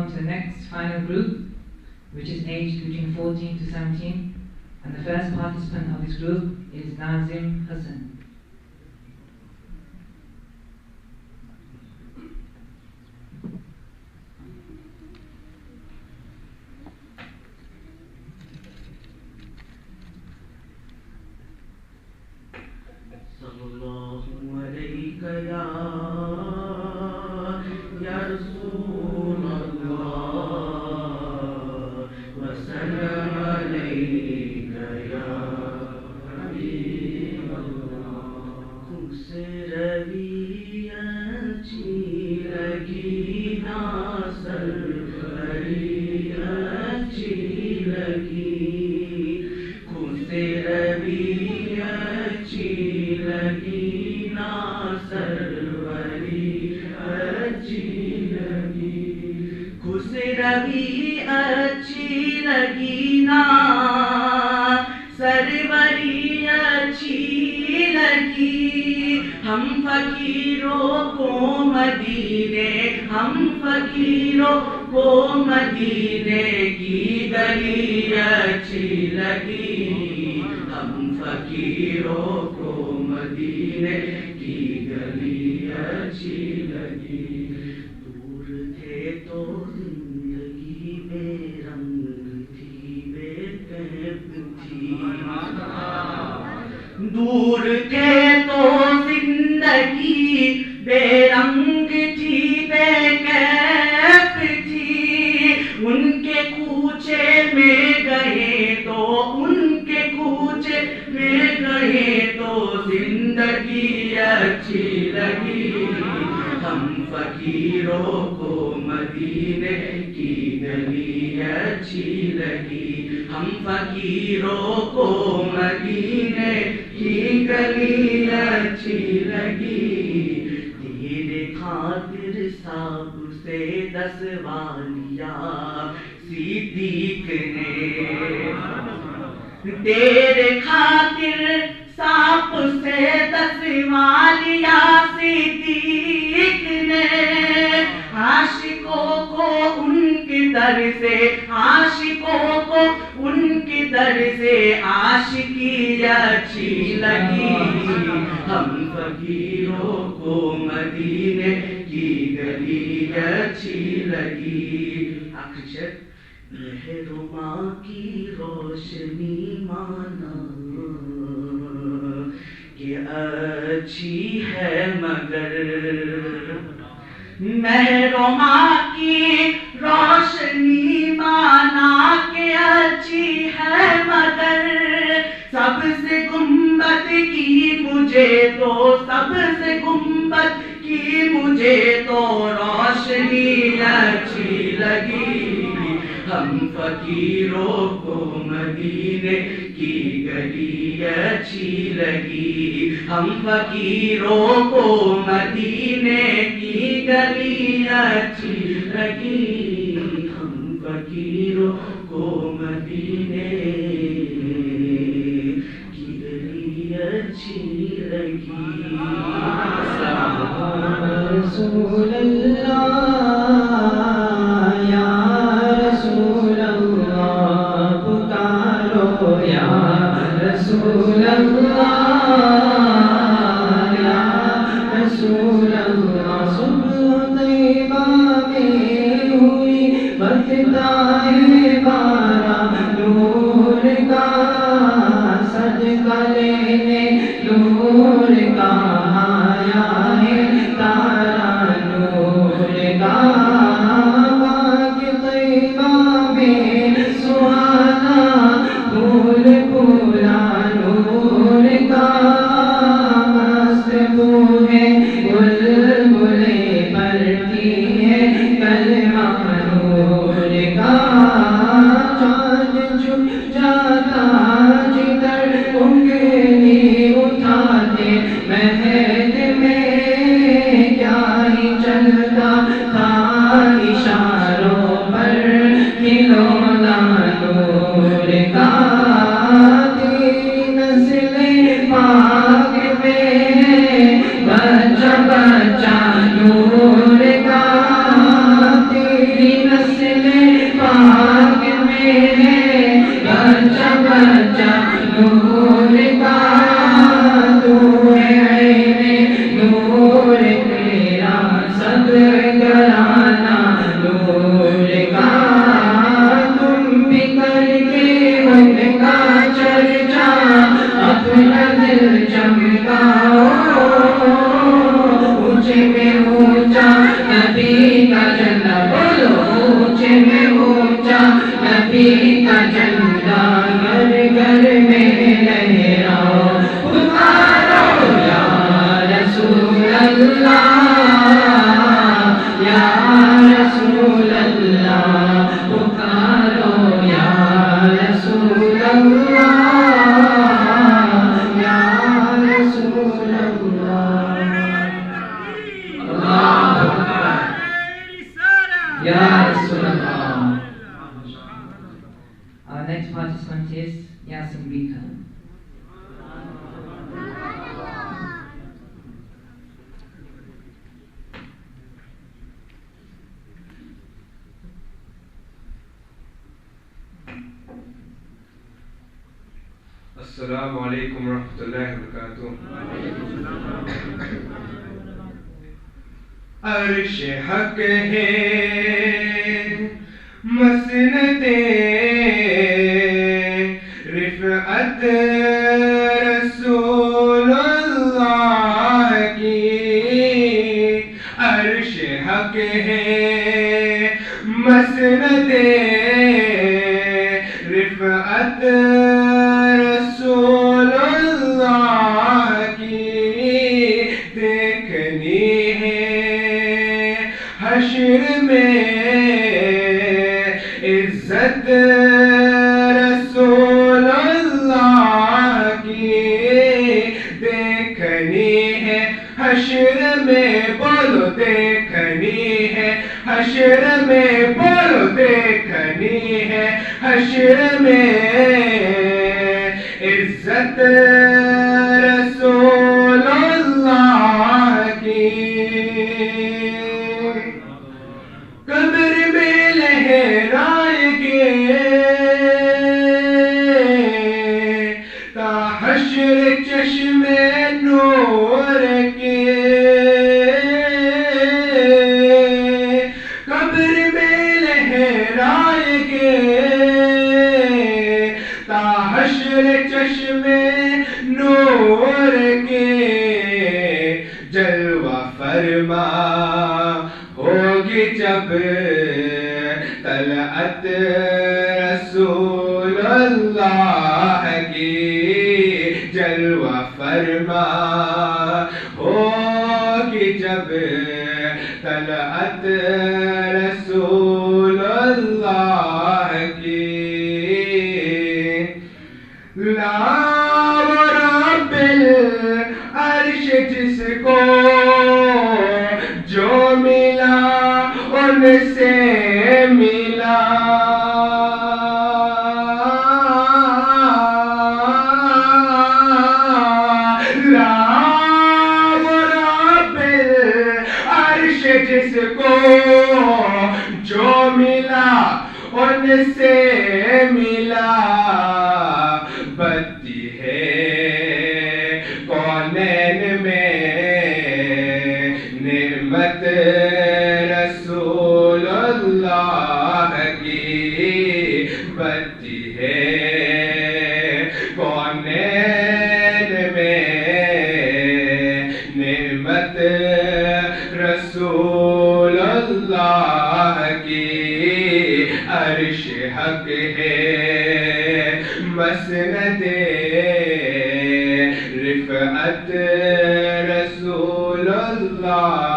on to the next final group, which is aged between 14 to 17, and the first participant of this group is Nazim Hassan. دور تھے تو زندگی بے رنگ تھی بے کیف تھی ان کے کوچے میں گئے تو زندگی اچھی لگی ہم فقیروں کو مدینے کی گلی اچھی لگی ہم فقیروں کو مدینے کی گلی اچھی لگی تیرے خاطر سانپ سے دسوالیا صدیق نے تیرے خاطر سانپ سے دسوالیا صدیق نے عاشقوں کو ان کی در سے عاشقی اچھی لگی ہم فقیروں کو مدینے کی گلی اچھی لگی اکثر مہرما کی روشنی مانا کہ اچھی ہے مگر مہرما کی روشنی مانا کہ اچھی ہے مگر سب سے گنبد کی مجھے تو روشنی اچھی لگی ہم فقیروں کو مدینے کی گلی اچھی لگی ہم فقیروں کو مدینے کی گلی اچھی لگی ہم فقیروں کو مدینے کی گلی اچھی لگی رسول اللہ یا رسول اللہ پکارو یا رسول اللہ یا رسول اللہ صبح طیبہ میں ہوئی برتائے بارہ نور کا صدقہ لینے نور کا آیا ہے تارا نور کا باغ طیبہ میں سہانا پھول پھولا نور کا مست بوئے بلبلیں پڑتی ہے کلمہ نور کا نبی کا جھنڈا بولو اونچے میں اونچا نبی کا جھنڈا گھر گھر میں لہراؤ پکارو یا رسول اللہ یا رسول اللہ پکارو یا رسول اللہ یا رسول اللہ اللہ اکبر یا رسول اللہ. Our next participant is Yasin Bika. السلام علیکم ورحمۃ اللہ وبرکاتہ. عرش حق ہے مسند رفعت رسول اللہ کی. عرش حق ہے مسند رفعت رسول اللہ کی. دیکھنی ہے حشر میں عزت رسول اللہ کی. دیکھنی ہے حشر میں بولو دیکھنی ہے حشر میں بولو دیکھنی ہے حشر میں عزت رسول اللہ کی. قبر میں لہرائے گے تا حشر چشم نور کے. قبر میں لہرائے گے تا حشر چشم نور کے. جلوہ فرما ہوگی جب طلعت رسول اللہ کی. جلوہ فرما ہوگی جب طلعت رسول اللہ کی. لا رب العرش جس کو جو ملا ان سے ملا. لا رب العرش جس کو جو ملا ان سے ملا. بتی ہے کونین میں نعمت رسول اللہ کی. بتی ہے کونین میں نعمت رسول اللہ کی. عرش حق ہے مسند رفعت رسول اللہ